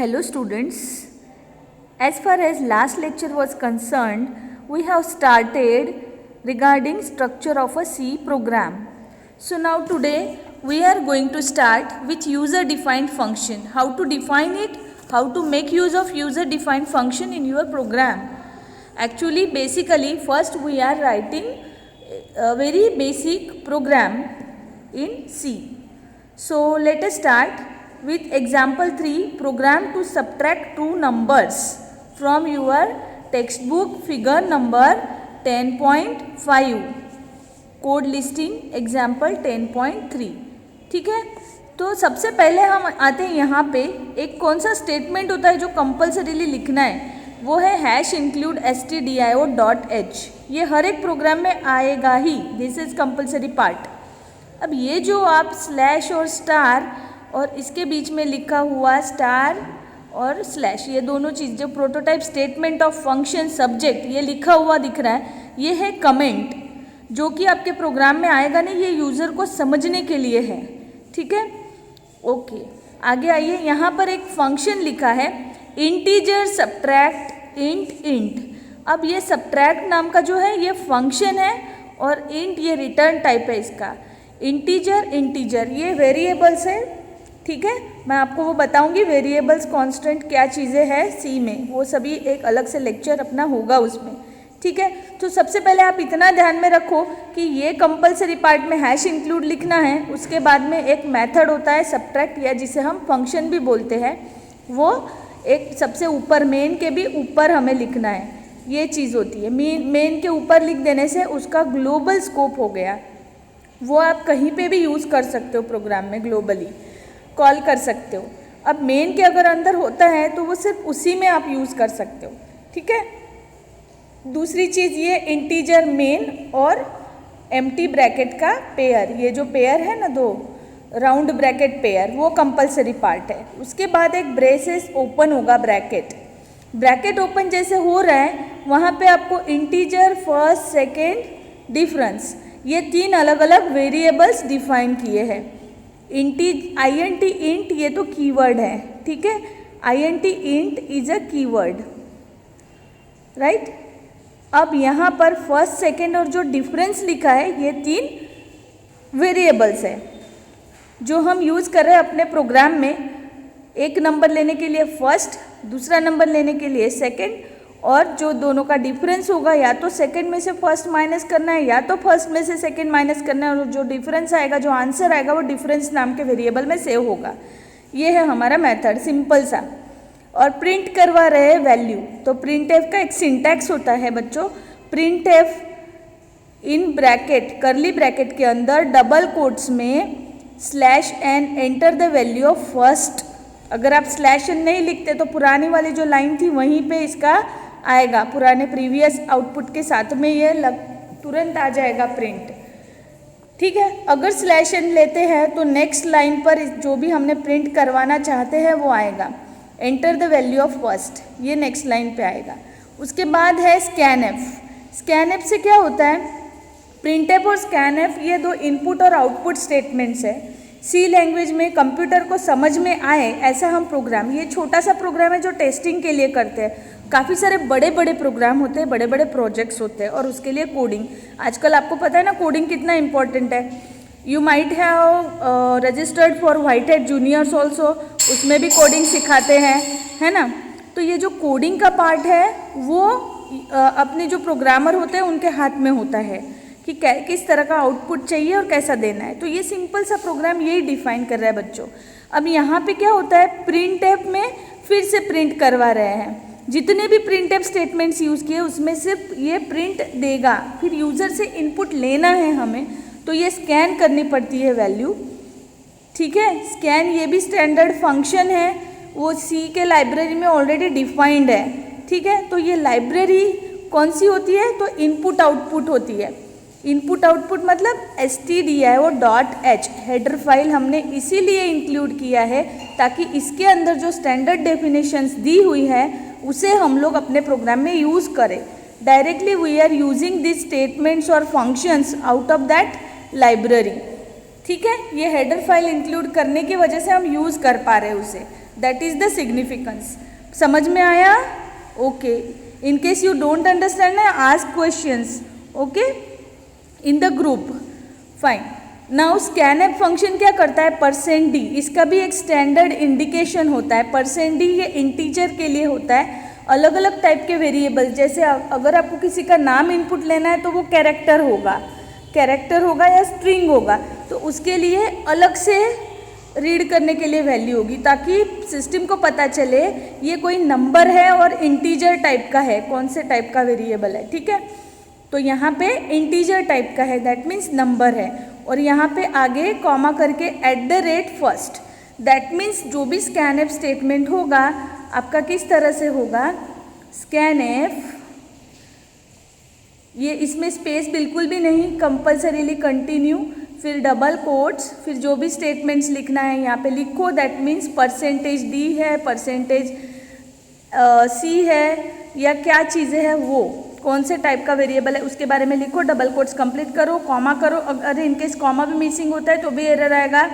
Hello students, as far as last lecture was concerned, we have started regarding structure of a C program. So now today we are going to start with user defined function. How to define it, how to make use of user defined function in your program. Actually basically first we are writing a very basic program in C. So let us start with example 3, program to subtract two numbers from your textbook figure number 10.5, code listing example 10.3. ठीक है, तो सबसे पहले हम आते हैं यहाँ पे. एक कौन सा स्टेटमेंट होता है जो कंपल्सरीली लिखना है, वो है #include stdio.h. ये हर एक प्रोग्राम में आएगा ही, दिस इज कंपल्सरी पार्ट. अब ये जो आप स्लैश और स्टार और इसके बीच में लिखा हुआ स्टार और स्लैश, ये दोनों चीज़ जो prototype statement of function subject ये लिखा हुआ दिख रहा है, ये है कमेंट जो कि आपके प्रोग्राम में आएगा नहीं, ये यूज़र को समझने के लिए है. ठीक है, ओके. आगे आइए, यहाँ पर एक फंक्शन लिखा है इंटीजर सब्ट्रैक्ट इंट. अब ये सब्ट्रैक्ट नाम का जो है ये फंक्शन है और इंट ये रिटर्न टाइप है इसका. इंटीजर ये वेरिएबल्स है. ठीक है, मैं आपको वो बताऊंगी वेरिएबल्स कांस्टेंट क्या चीज़ें हैं सी में, वो सभी एक अलग से लेक्चर अपना होगा उसमें. ठीक है, तो सबसे पहले आप इतना ध्यान में रखो कि ये कंपलसरी पार्ट में #include लिखना है. उसके बाद में एक मेथड होता है सब्ट्रैक्ट, या जिसे हम फंक्शन भी बोलते हैं, वो एक सबसे ऊपर मेन के भी ऊपर हमें लिखना है. ये चीज़ होती है, मेन के ऊपर लिख देने से उसका ग्लोबल स्कोप हो गया. वो आप कहीं पे भी यूज़ कर सकते हो प्रोग्राम में, ग्लोबली कॉल कर सकते हो. अब मेन के अगर अंदर होता है तो वो सिर्फ उसी में आप यूज़ कर सकते हो. ठीक है, दूसरी चीज़ ये इंटीजर मेन और एम्प्टी ब्रैकेट का पेयर, ये जो पेयर है ना, दो राउंड ब्रैकेट पेयर, वो कंपलसरी पार्ट है. उसके बाद एक ब्रेसेस ओपन होगा, ब्रैकेट ओपन जैसे हो रहा है वहाँ पे आपको इंटीजर फर्स्ट सेकेंड डिफरेंस, ये तीन अलग अलग वेरिएबल्स डिफाइन किए हैं. INT इंट ये तो कीवर्ड है. ठीक है, INT int is a keyword, right. अब यहाँ पर फर्स्ट सेकेंड और जो डिफरेंस लिखा है ये तीन वेरिएबल्स है जो हम यूज़ कर रहे हैं अपने प्रोग्राम में. एक नंबर लेने के लिए फर्स्ट, दूसरा नंबर लेने के लिए सेकेंड, और जो दोनों का डिफरेंस होगा या तो सेकंड में से फर्स्ट माइनस करना है या तो फर्स्ट में से सेकंड माइनस करना है, और जो डिफरेंस आएगा, जो आंसर आएगा, वो डिफरेंस नाम के वेरिएबल में सेव होगा. ये है हमारा मेथड, सिंपल सा. और प्रिंट करवा रहे हैं वैल्यू, तो प्रिंट एफ का एक सिंटैक्स होता है बच्चों. प्रिंट एफ इन ब्रैकेट, करली ब्रैकेट के अंदर डबल कोट्स में /n enter the value of first. अगर आप /n नहीं लिखते तो पुरानी वाली जो लाइन थी वहीं पे इसका आएगा, पुराने प्रीवियस आउटपुट के साथ में ये तुरंत आ जाएगा प्रिंट. ठीक है, अगर /n लेते हैं तो नेक्स्ट लाइन पर जो भी हमने प्रिंट करवाना चाहते हैं वो आएगा. Enter the value of first, ये नेक्स्ट लाइन पे आएगा. उसके बाद है स्कैनएफ से क्या होता है, प्रिंटएफ और स्कैनएफ ये दो इनपुट और आउटपुट स्टेटमेंट्स है. सी लैंग्वेज में कंप्यूटर को समझ में आए ऐसा हम प्रोग्राम, ये छोटा सा प्रोग्राम है जो टेस्टिंग के लिए करते हैं. काफ़ी सारे बड़े बड़े प्रोग्राम होते हैं, बड़े बड़े प्रोजेक्ट्स होते हैं, और उसके लिए कोडिंग, आजकल आपको पता है ना कोडिंग कितना इंपॉर्टेंट है. You might have registered for white hat juniors also, उसमें भी कोडिंग सिखाते हैं, है ना. तो ये जो कोडिंग का पार्ट है वो अपने जो प्रोग्रामर होते हैं उनके हाथ में होता है कि किस तरह का आउटपुट चाहिए और कैसा देना है. तो ये सिंपल सा प्रोग्राम यही डिफाइन कर रहा है बच्चों. अब यहाँ पे क्या होता है, प्रिंट एफ में फिर से प्रिंट करवा रहे हैं. जितने भी प्रिंट एफ स्टेटमेंट्स यूज़ किए उसमें सिर्फ ये प्रिंट देगा, फिर यूज़र से इनपुट लेना है हमें, तो ये स्कैन करनी पड़ती है वैल्यू. ठीक है, स्कैन ये भी स्टैंडर्ड फंक्शन है, वो सी के लाइब्रेरी में ऑलरेडी डिफाइंड है. ठीक है, तो ये लाइब्रेरी कौन सी होती है, तो इनपुट आउटपुट होती है. इनपुट आउटपुट मतलब stdio और .h हेडर फाइल हमने इसीलिए इंक्लूड किया है ताकि इसके अंदर जो स्टैंडर्ड डेफिनेशंस दी हुई है उसे हम लोग अपने प्रोग्राम में यूज़ करें. Directly we are using this statements और functions out of that library. ठीक है, ये हेडर फाइल इंक्लूड करने की वजह से हम यूज़ कर पा रहे हैं उसे. That is the significance. समझ में आया? Okay, in case you don't understand ask questions, okay, in the group. Fine. Now scanf function क्या करता है? परसेंट डी, इसका भी एक स्टैंडर्ड इंडिकेशन होता है। परसेंट डी ये इंटीजर के लिए होता है। अलग अलग टाइप के वेरिएबल, जैसे अगर आपको किसी का नाम इनपुट लेना है तो वो कैरेक्टर होगा या स्ट्रिंग होगा, तो उसके लिए अलग से रीड करने के लिए वैल्यू होगी, ताकि सिस्टम को पता चले ये कोई नंबर है और इंटीजर टाइप का है, कौन से टाइप का वेरिएबल है। ठीक है, तो यहाँ पे इंटीजर टाइप का है, दैट मीन्स नंबर है। और यहाँ पे आगे कॉमा करके @first, दैट मीन्स जो भी स्कैनएफ स्टेटमेंट होगा आपका किस तरह से होगा? स्कैनएफ, ये इसमें स्पेस बिल्कुल भी नहीं, कंपल्सरीली कंटिन्यू, फिर डबल कोट्स, फिर जो भी स्टेटमेंट्स लिखना है यहाँ पे लिखो। दैट मीन्स %d है, %c है, या क्या चीज़ें हैं वो, कौन से टाइप का वेरिएबल है उसके बारे में लिखो। डबल कोट्स कंप्लीट करो, कॉमा करो, अगर इनकेस कॉमा भी मिसिंग होता है तो भी एरर आएगा।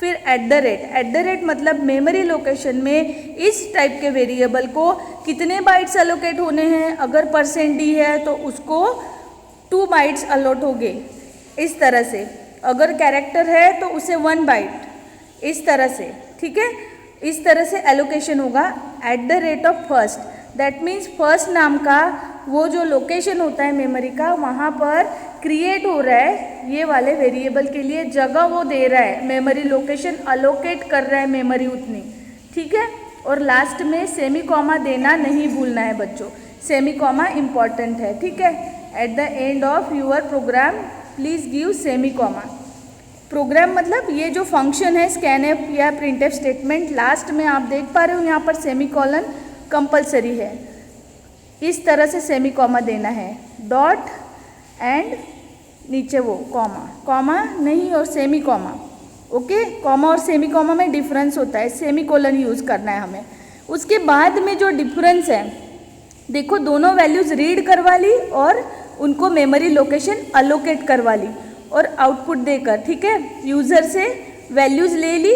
फिर @, मतलब मेमोरी लोकेशन में इस टाइप के वेरिएबल को कितने बाइट्स अलोकेट होने हैं। अगर %d है तो उसको 2 बाइट्स अलॉट होंगे, इस तरह से। अगर कैरेक्टर है तो उसे 1 बाइट, इस तरह से। ठीक है, इस तरह से एलोकेशन होगा। @first, दैट मीन्स फर्स्ट नाम का वो जो लोकेशन होता है मेमोरी का, वहाँ पर क्रिएट हो रहा है ये वाले वेरिएबल के लिए जगह वो दे रहा है, मेमोरी लोकेशन अलोकेट कर रहा है मेमोरी उतनी। ठीक है, और लास्ट में सेमी कॉमा देना नहीं भूलना है बच्चों, सेमी कॉमा इम्पॉर्टेंट है। ठीक है, at the end of your program please give semi comma. Program मतलब ये जो फंक्शन है स्कैनएफ या प्रिंटएफ स्टेटमेंट, लास्ट में आप देख पा रहे हो यहाँ पर सेमी कॉलन कंपल्सरी है, इस तरह से सेमी कॉमा देना है। डॉट एंड नीचे वो कॉमा नहीं और सेमी कॉमा। ओके, कॉमा और सेमी कॉमा में डिफरेंस होता है, सेमी कोलन यूज़ करना है हमें। उसके बाद में जो डिफरेंस है, देखो दोनों वैल्यूज़ रीड करवा ली और उनको मेमोरी लोकेशन अलोकेट करवा ली और आउटपुट देकर, ठीक है, यूज़र से वैल्यूज़ ले ली।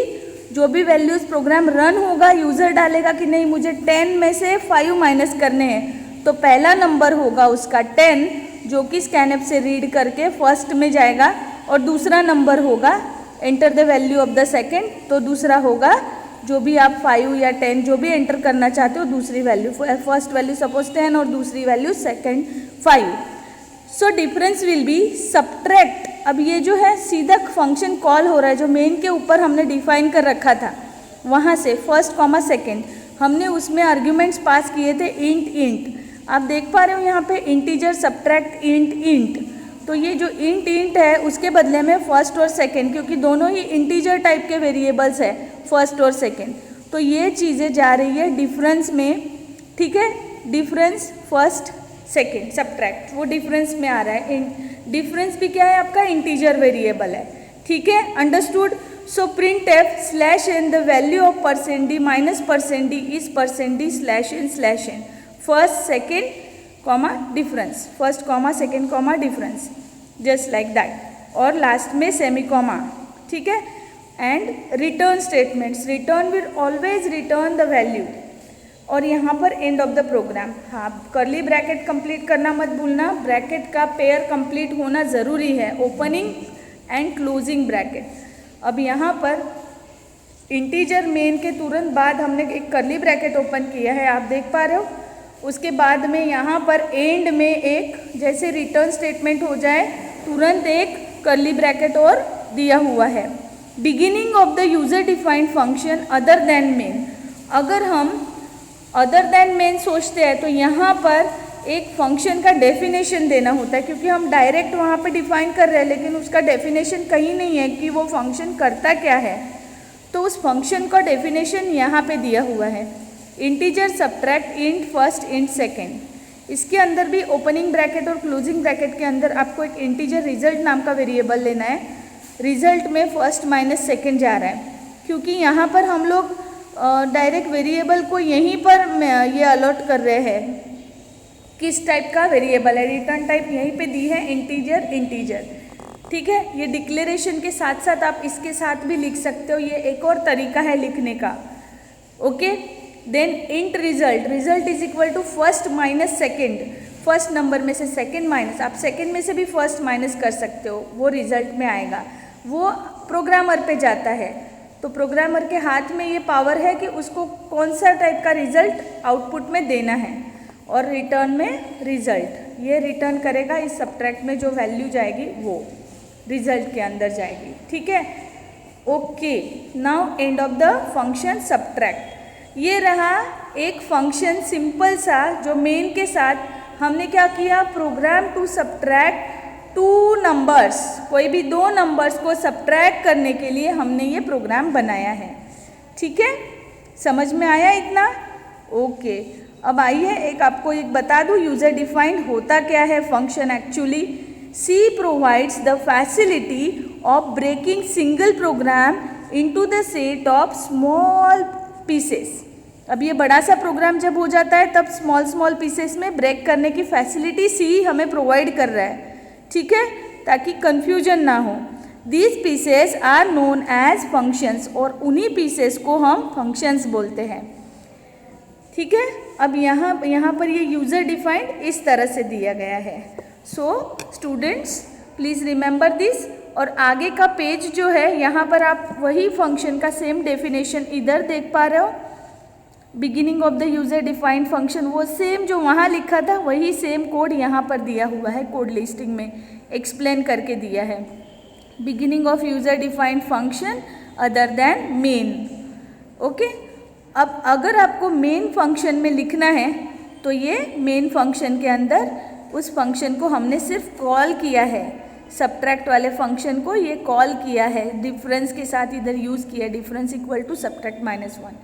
जो भी वैल्यूज़ प्रोग्राम रन होगा यूज़र डालेगा कि नहीं मुझे 10 में से 5 माइनस करने हैं, तो पहला नंबर होगा उसका 10 जो कि स्कैनएफ से रीड करके फर्स्ट में जाएगा, और दूसरा नंबर होगा enter the value of the second, तो दूसरा होगा जो भी आप 5 या 10 जो भी एंटर करना चाहते हो, दूसरी वैल्यू, फर्स्ट वैल्यू सपोज 10 और दूसरी value second 5। So difference will be subtract. अब ये जो है सीधा फंक्शन कॉल हो रहा है जो मेन के ऊपर हमने डिफाइन कर रखा था, वहाँ से फर्स्ट कॉमा सेकेंड हमने उसमें आर्ग्यूमेंट्स पास किए थे इंट। आप देख पा रहे हो यहाँ पे इंटीजर सब्ट्रैक्ट इंट। तो ये जो इंट है उसके बदले में फर्स्ट और सेकेंड, क्योंकि दोनों ही इंटीजर टाइप के वेरिएबल्स है फर्स्ट और सेकेंड, तो ये चीज़ें जा रही है डिफरेंस में। ठीक है, डिफरेंस फर्स्ट सेकेंड सब्ट्रैक्ट वो डिफरेंस में आ रहा है। डिफरेंस भी क्या है आपका, इंटीजर वेरिएबल है। ठीक है, understood. So print F /n the value of %d minus %d is %d/n/n first second comma difference, first comma second comma difference, just like that, और लास्ट में सेमी कॉमा। ठीक है, and return statements, return will always return the value, और यहाँ पर end of the programme. हाँ, curly bracket complete करना मत भूलना, ब्रैकेट का पेयर कंप्लीट होना ज़रूरी है, ओपनिंग एंड क्लोजिंग ब्रैकेट। अब यहाँ पर इंटीजर मेन के तुरंत बाद हमने एक कर्ली ब्रैकेट ओपन किया है, आप देख पा रहे हो। उसके बाद में यहाँ पर एंड में एक जैसे रिटर्न स्टेटमेंट हो जाए तुरंत एक कर्ली ब्रैकेट और दिया हुआ है। Beginning of the user defined function other than main, अगर हम अदर देन मेन सोचते हैं तो यहाँ पर एक फंक्शन का डेफिनेशन देना होता है, क्योंकि हम डायरेक्ट वहाँ पे डिफाइन कर रहे हैं लेकिन उसका डेफिनेशन कहीं नहीं है कि वो फंक्शन करता क्या है, तो उस फंक्शन का डेफिनेशन यहाँ पे दिया हुआ है। Integer subtract int first int second, इसके अंदर भी ओपनिंग ब्रैकेट और क्लोजिंग ब्रैकेट के अंदर आपको एक इंटीजर रिजल्ट नाम का वेरिएबल लेना है। रिजल्ट में फर्स्ट माइनस सेकेंड जा रहा है, क्योंकि यहाँ पर हम लोग डायरेक्ट वेरिएबल को यहीं पर ये अलॉट कर रहे हैं किस टाइप का वेरिएबल है, रिटर्न टाइप यहीं पे दी है इंटीजर। ठीक है, ये डिक्लेरेशन के साथ साथ आप इसके साथ भी लिख सकते हो, ये एक और तरीका है लिखने का। Okay, then int result, result is equal to first minus second, first number में से सेकेंड माइनस, आप सेकेंड में से भी फर्स्ट माइनस कर सकते हो, वो रिजल्ट में आएगा, वो प्रोग्रामर पे जाता है। तो प्रोग्रामर के हाथ में ये पावर है कि उसको कौन सा टाइप का रिजल्ट आउटपुट में देना है, और रिटर्न में रिजल्ट ये रिटर्न करेगा, इस सब्ट्रैक्ट में जो वैल्यू जाएगी वो रिजल्ट के अंदर जाएगी। ठीक है, okay, now end of the function subtract. ये रहा एक फंक्शन सिंपल सा, जो मेन के साथ हमने क्या किया, program to subtract two numbers, कोई भी दो नंबर्स को सब्ट्रैक्ट करने के लिए हमने ये प्रोग्राम बनाया है। ठीक है, समझ में आया इतना? ओके, अब आइए एक आपको एक बता दूँ, यूजर डिफाइंड होता क्या है function actually. C provides the facility of breaking single program into the set of small pieces। अब ये बड़ा सा प्रोग्राम जब हो जाता है तब स्मॉल स्मॉल पीसेस में ब्रेक करने की फैसिलिटी C हमें प्रोवाइड कर रहा है। ठीक है, ताकि कंफ्यूजन ना हो। These pieces are known as functions, और उन्हीं पीसेस को हम फंक्शंस बोलते हैं। ठीक है, अब यहाँ पर ये यूजर डिफाइंड इस तरह से दिया गया है। So students please remember this. और आगे का पेज जो है यहाँ पर आप वही फंक्शन का सेम डेफिनेशन इधर देख पा रहे हो, beginning of the user defined function, वो सेम जो वहाँ लिखा था वही सेम कोड यहाँ पर दिया हुआ है, कोड लिस्टिंग में एक्सप्लेन करके दिया है। Beginning of user defined function other than main. Okay, अब अगर आपको मेन फंक्शन में लिखना है तो ये मेन फंक्शन के अंदर उस फंक्शन को हमने सिर्फ कॉल किया है, सब्ट्रैक्ट वाले फंक्शन को ये कॉल किया है, डिफरेंस के साथ इधर यूज़ किया, difference equal to subtract -1,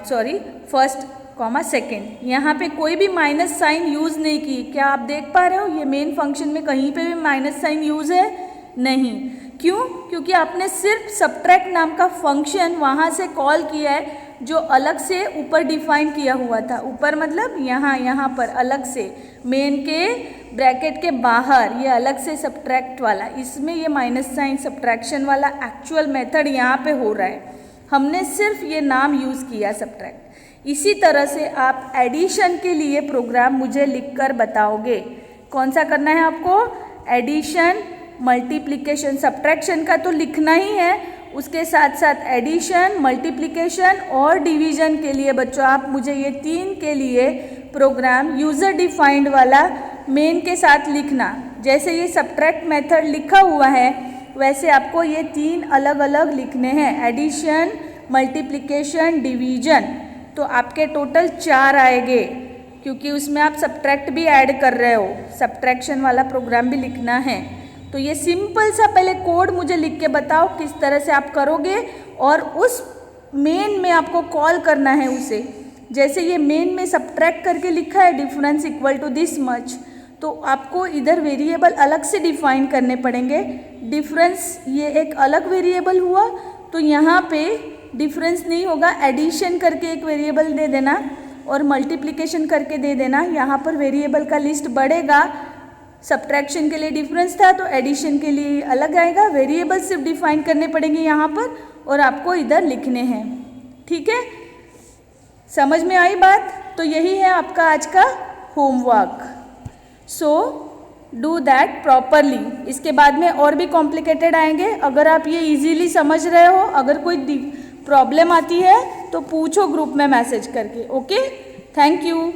sorry first comma second. यहाँ पे कोई भी माइनस साइन यूज़ नहीं की। क्या आप देख पा रहे हो ये मेन फंक्शन में कहीं पे भी माइनस साइन यूज़ है? नहीं। क्यों? क्योंकि आपने सिर्फ सब्ट्रैक्ट नाम का फंक्शन वहाँ से कॉल किया है जो अलग से ऊपर डिफाइन किया हुआ था। ऊपर मतलब यहाँ पर अलग से मेन के ब्रैकेट के बाहर ये अलग से सब्ट्रैक्ट वाला, इसमें ये माइनस साइन सब्ट्रैक्शन वाला एक्चुअल मेथड यहाँ पे हो रहा है। हमने सिर्फ ये नाम यूज़ किया सब्ट्रैक्ट। इसी तरह से आप एडिशन के लिए प्रोग्राम मुझे लिखकर बताओगे। कौन सा करना है आपको? एडिशन, मल्टीप्लिकेशन, सब्ट्रैक्शन का तो लिखना ही है, उसके साथ साथ एडिशन, मल्टीप्लिकेशन और डिवीजन के लिए बच्चों आप मुझे ये तीन के लिए प्रोग्राम यूज़र डिफाइंड वाला मेन के साथ लिखना। जैसे ये सब्ट्रैक्ट मेथड लिखा हुआ है वैसे आपको ये तीन अलग अलग लिखने हैं, एडिशन, मल्टीप्लिकेशन, डिवीजन। तो आपके टोटल 4 आएंगे, क्योंकि उसमें आप सब्ट्रैक्ट भी ऐड कर रहे हो, सब्ट्रैक्शन वाला प्रोग्राम भी लिखना है। तो ये सिंपल सा पहले कोड मुझे लिख के बताओ किस तरह से आप करोगे, और उस मेन में आपको कॉल करना है उसे। जैसे ये मेन में सब्ट्रैक्ट करके लिखा है difference equal to this much, तो आपको इधर वेरिएबल अलग से डिफाइन करने पड़ेंगे। डिफरेंस ये एक अलग वेरिएबल हुआ, तो यहाँ पे डिफरेंस नहीं होगा, एडिशन करके एक वेरिएबल दे देना और मल्टीप्लिकेशन करके दे देना। यहाँ पर वेरिएबल का लिस्ट बढ़ेगा। सब्ट्रैक्शन के लिए डिफरेंस था तो एडिशन के लिए अलग आएगा। वेरिएबल सिर्फ डिफाइन करने पड़ेंगे यहाँ पर और आपको इधर लिखने हैं। ठीक है, समझ में आई बात? तो यही है आपका आज का homework. So do that properly. इसके बाद में और भी कॉम्प्लिकेटेड आएंगे। अगर आप ये इजीली समझ रहे हो, अगर कोई प्रॉब्लम आती है तो पूछो ग्रुप में मैसेज करके। Okay, thank you.